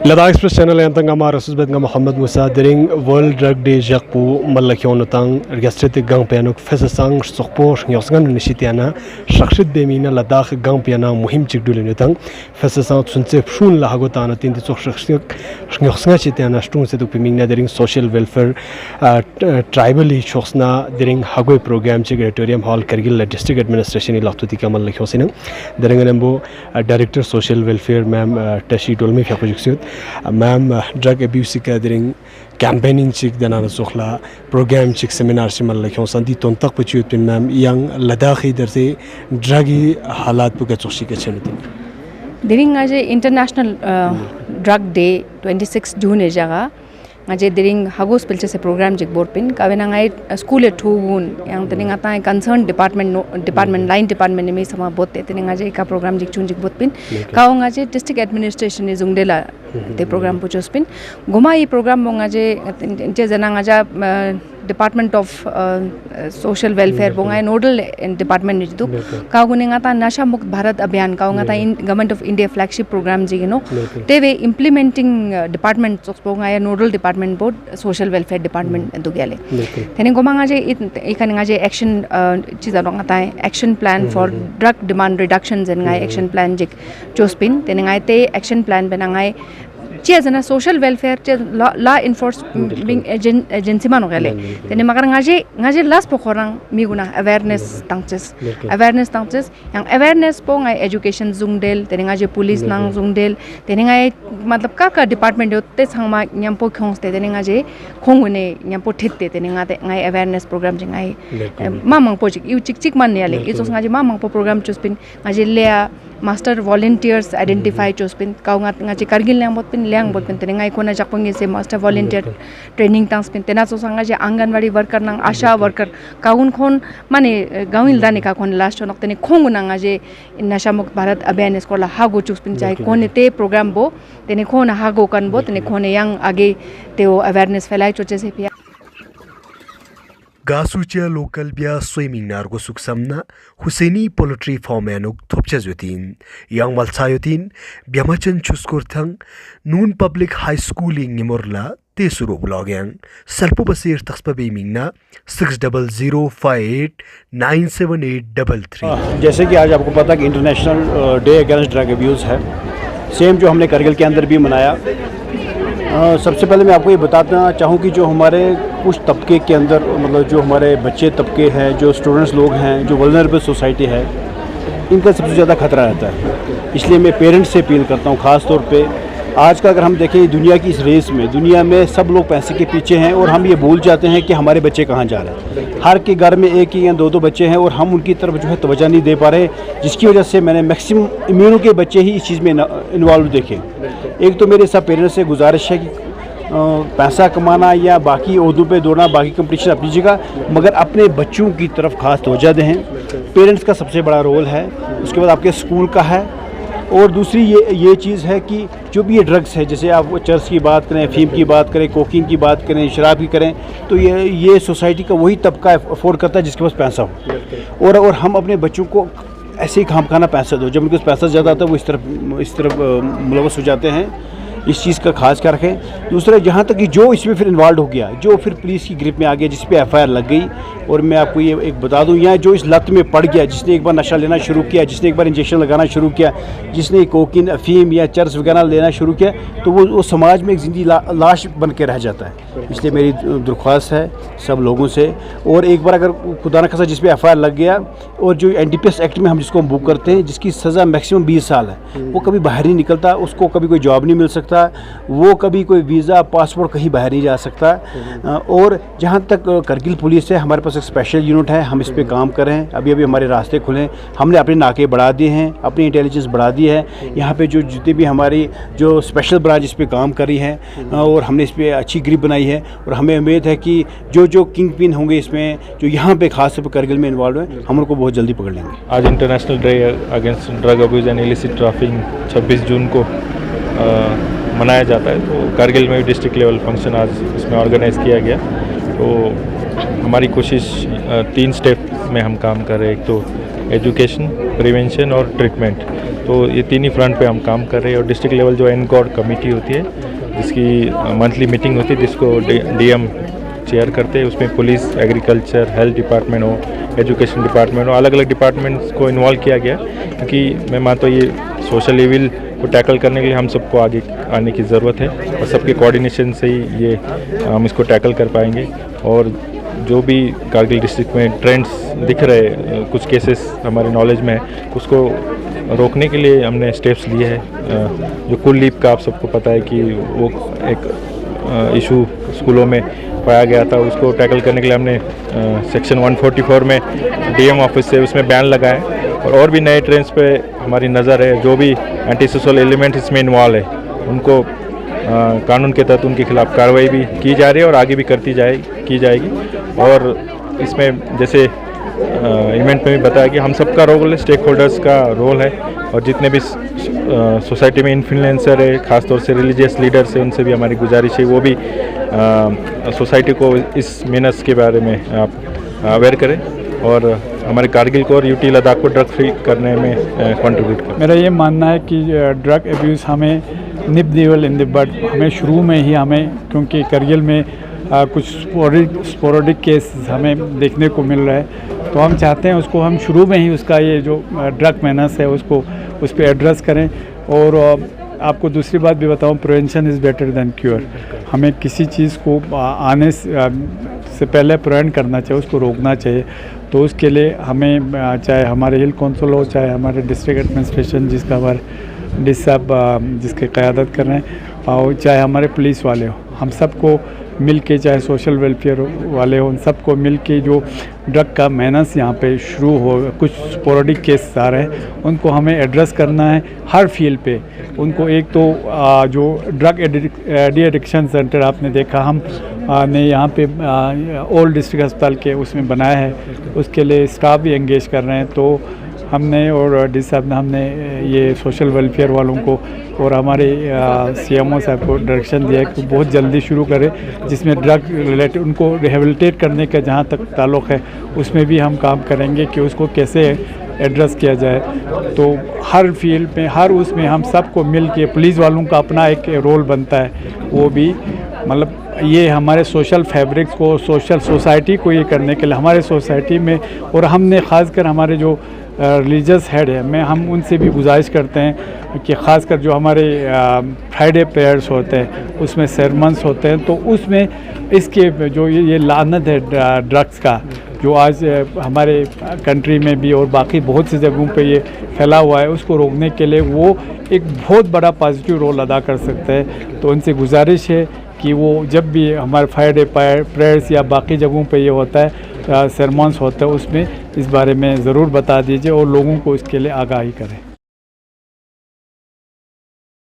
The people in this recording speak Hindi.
Ladakh Express channel yang tengah marah susbet dengan Muhammad Musa during World Drug Day jakpu malakyon tang registrate gang pianok fesasang sokpo ngyosngan nishitiana shakshit bemina Ladakh gang piana muhim chikdulin tang fesasang tsunse phun la hagotana tin ti sok shakshit ngyosnga chitiana stung se duk pimingna during social welfare tribal shoksna during hagoi program secretarium hall Kargil district administration ilaktuti kamal lakhosina during anembo director social welfare ma'am Tashi Dolmi Fiakujiksut ma'am drug abuse ka during campaigning chik dana sokhla program chik seminar simal lakhon santi tontak pachut pin ma'am yang ladakhi darse drug halat puga choshi ka chenuti during aje international drug day 26 June e jaga ngaje during hagos pilche se program jik board pin kavena ngai school e thugun yang tning ata concern department line department me sama botte tning ngaje ka program jik chun jik bot pin ka ngaje district administration e jungdela te program puchos pin goma e program mo ngaje je jana ngaja Department of Social Welfare bongai nodal department nitu ka guninga ta nasha mukt bharat abhiyan ka ngata in government of India flagship program jigino teve implementing department bongai nodal department board social welfare department dugale theni gomanga je ikani ngaje action chizaro ngata action plan for drug demand reductions and ngai action plan jik chospin teni ngai te action plan benangai chezana social welfare che law enforcement agency mano gale tene magar ngaje las pokorang miguna awareness tangches yang awareness po ngai education zungdel tene ngaje police nang zungdel tene ngai matlab ka department yotte sangma nyampo khongste tene ngaje khongune nyampo thitte tene ngai awareness program jingai mamang project yu chik man ne ale isos ngaje mamang po program chospin ngaje lea master volunteers identify chospin kaunga ngaje Kargil liang bot pin tene ngai kona jakpongi se master volunteer training tang spin tena so sanga je anganwadi worker nang asha worker kaun khon mane gawil dani ka khon last nok tene khonguna ngaje nasha mukt bharat abhiyan skola hago chospin chai kone te program bo tene khona hago kan bo tene khone yang age teo awareness phelai choche se pia Gasucha local bia swimming nargo suksamna Husaini poultry farm anuk thopcha jotin yang malchayotin biamachan chuskorthang noon public high school ngimorla tesuro blogyang salpo basir taxpa bemingna 6005897833 जैसे कि आज आपको पता कि international day against drug abuse है सेम जो हमने करगिल के अंदर भी मनाया सबसे पहले मैं आपको ये बताना चाहूँ कि जो हमारे कुछ तबके के अंदर मतलब जो हमारे बच्चे तबके हैं जो स्टूडेंट्स लोग हैं जो वल्नरेबल सोसाइटी है इनका सबसे ज़्यादा खतरा रहता है इसलिए मैं पेरेंट्स से अपील करता हूँ ख़ास तौर पे आज का अगर हम देखें दुनिया की इस रेस में दुनिया में सब लोग पैसे के पीछे हैं और हम ये भूल जाते हैं कि हमारे बच्चे कहाँ जा रहे हैं हर के घर में एक या दो बच्चे हैं और हम उनकी तरफ जो है तवज्जो नहीं दे पा रहे जिसकी वजह से मैंने मैक्सिमम इम्यूनो के बच्चे ही इस चीज़ में इन्वॉल्व देखे एक तो मेरे सब पेरेंट्स से गुजारिश है कि पैसा कमाना या बाकी ओहदों पे दौड़ना बाकी कंपटीशन अपनी जगह मगर अपने बच्चों की तरफ खास तवज्जो दें पेरेंट्स का सबसे बड़ा रोल है उसके बाद आपके स्कूल का है और दूसरी ये चीज़ है कि जो भी ये ड्रग्स है जैसे आप चर्च की बात करें फीम की बात करें कोकीन की बात करें शराब की करें तो ये सोसाइटी का वही तबका अफोर्ड करता है जिसके पास पैसा हो और हम अपने बच्चों को ऐसे ही खामखाना पैसा दो जब उनके पास पैसा ज़्यादा आता है वो इस तरफ मुलवस हो जाते हैं इस चीज़ का खास कर रखें दूसरा जहाँ तक कि जो इसमें फिर इन्वॉल्व हो गया जो फिर पुलिस की ग्रिप में आ गया जिस पे एफआईआर लग गई और मैं आपको ये एक बता दूं यहाँ जो इस लत में पड़ गया जिसने एक बार नशा लेना शुरू किया जिसने एक बार इंजेक्शन लगाना शुरू किया जिसने कोकीन अफीम या चर्च वगैरह लेना शुरू किया तो वो समाज में एक जिंदगी लाश बन के रह जाता है इसलिए मेरी दरख्वास्त है सब लोगों से और एक बार अगर खुदा न खासा जिस पे एफआईआर लग गया और जो एनडीपीएस एक्ट में हम जिसको बुक करते हैं जिसकी सज़ा मैक्सिमम 20 साल है वो कभी बाहर नहीं निकलता उसको कभी कोई जॉब नहीं मिल सकता वो कभी कोई वीज़ा पासपोर्ट कहीं बाहर नहीं जा सकता और जहाँ तक करगिल पुलिस है हमारे पास एक स्पेशल यूनिट है हम इस पे काम कर रहे हैं अभी हमारे रास्ते खुले हमने अपने नाके बढ़ा दिए हैं अपनी इंटेलिजेंस बढ़ा दी है यहाँ पे जो जितने भी हमारी जो स्पेशल ब्रांच इस पे काम कर रही है और हमने इस पर अच्छी ग्रिप बनाई है और हमें उम्मीद है कि जो किंग पिन होंगे इसमें जो यहाँ पे खास तौर पर करगिल में इन्वॉल्व हैं हम उनको बहुत जल्दी पकड़ लेंगे आज international day against drug abuse and illicit trafficking 26 जून को मनाया जाता है तो कारगिल में भी डिस्ट्रिक्ट लेवल फंक्शन आज इसमें ऑर्गेनाइज़ किया गया तो हमारी कोशिश 3 स्टेप में हम काम कर रहे हैं एक तो एजुकेशन, प्रिवेंशन और ट्रीटमेंट। तो ये तीन ही फ्रंट पे हम काम कर रहे हैं। और डिस्ट्रिक्ट लेवल जो एनकॉर्ड कमेटी होती है, जिसकी मंथली मीटिंग होती है, जिसको डीएम चेयर करते हैं, उसमें पुलिस, एग्रीकल्चर, हेल्थ डिपार्टमेंट हो, एजुकेशन डिपार्टमेंट हो, अलग अलग डिपार्टमेंट्स को इन्वॉल्व किया गया, क्योंकि मैं मानता हूँ ये सोशल इविल को टैकल करने के लिए हम सबको आगे आने की ज़रूरत है और सबके कोऑर्डिनेशन से ही ये हम इसको टैकल कर पाएंगे। और जो भी कारगिल डिस्ट्रिक्ट में ट्रेंड्स दिख रहे, कुछ केसेस हमारे नॉलेज में है, उसको रोकने के लिए हमने स्टेप्स लिए हैं। जो कुल लीप का आप सबको पता है कि वो एक इशू स्कूलों में पाया गया था, उसको टैकल करने के लिए हमने सेक्शन 144 में डीएम ऑफिस से उसमें बैन लगाए। और भी नए ट्रेंड्स पे हमारी नज़र है। जो भी एंटी सोशल एलिमेंट इसमें इन्वॉल्व है, उनको कानून के तहत उनके खिलाफ कार्रवाई भी की जा रही है और आगे भी की जाएगी। और इसमें जैसे इवेंट में भी बताया कि हम सबका रोल है, स्टेक होल्डर्स का रोल है, और जितने भी सोसाइटी में इन्फ्लुएंसर है, ख़ासतौर से रिलीजियस लीडर्स है, उनसे भी हमारी गुजारिश है वो भी सोसाइटी को इस मेनस के बारे में आप अवेयर करें और हमारे कारगिल को और यूटी लद्दाख को ड्रग फ्री करने में कंट्रीब्यूट करें। मेरा ये मानना है कि ड्रग एब्यूज़ हमें निप निवल इन द बट हमें शुरू में ही क्योंकि कारगिल में कुछ स्पोरेडिक केस हमें देखने को मिल रहा है, तो हम चाहते हैं उसको हम शुरू में ही उसका ये जो ड्रग मेनस है उसको उस पर एड्रेस करें। और आपको दूसरी बात भी बताऊं, prevention is better than cure. हमें किसी चीज़ को आने से पहले प्रिवेंट करना चाहिए, उसको रोकना चाहिए। तो उसके लिए हमें चाहे हमारे हिल कौंसिल हो, चाहे हमारे डिस्ट्रिक्ट एडमिनिस्ट्रेशन जिसका हमारे डी साहब जिसकी क़यादत कर रहे हैं, और चाहे हमारे पुलिस वाले हो, हम सबको मिल के, चाहे सोशल वेलफेयर वाले हो, उन सबको मिल के जो ड्रग का मेनस यहाँ पे शुरू हो, कुछ स्पोरेडिक केस आ रहे हैं, उनको हमें एड्रेस करना है हर फील्ड पे। उनको एक तो जो ड्रग एडिक्शन सेंटर आपने देखा, हम ने यहाँ पे ओल्ड डिस्ट्रिक्ट अस्पताल के उसमें बनाया है, उसके लिए स्टाफ भी एंगेज कर रहे हैं। तो हमने और डी साहब ने हमने ये सोशल वेलफेयर वालों को और हमारे सीएमओ साहब को डायरेक्शन दिया है कि बहुत जल्दी शुरू करें, जिसमें ड्रग रिलेटेड उनको रिहेबिलिटेट करने का जहाँ तक ताल्लुक़ है उसमें भी हम काम करेंगे कि उसको कैसे एड्रेस किया जाए। तो हर फील्ड में, हर उसमें हम सबको मिल के, पुलिस वालों का अपना एक रोल बनता है, वो भी मतलब ये हमारे सोशल फैब्रिक्स को, सोशल सोसाइटी को ये करने के लिए हमारे सोसाइटी में, और हमने ख़ासकर हमारे जो रिलीजियस हेड है, हम उनसे भी गुजारिश करते हैं कि ख़ासकर जो हमारे फ्राइडे प्रेयर्स होते हैं उसमें सरमन्स होते हैं, तो उसमें इसके जो ये लानत है ड्रग्स का, जो आज हमारे कंट्री में भी और बाकी बहुत सी जगहों पे ये फैला हुआ है, उसको रोकने के लिए वो एक बहुत बड़ा पॉजिटिव रोल अदा कर सकते हैं। तो उनसे गुजारिश है कि वो जब भी हमारे फ्राइडे प्रेयर्स या बाकी जगहों पे ये होता है, सरमन्स होता है, उसमें इस बारे में ज़रूर बता दीजिए और लोगों को इसके लिए आगाही करें।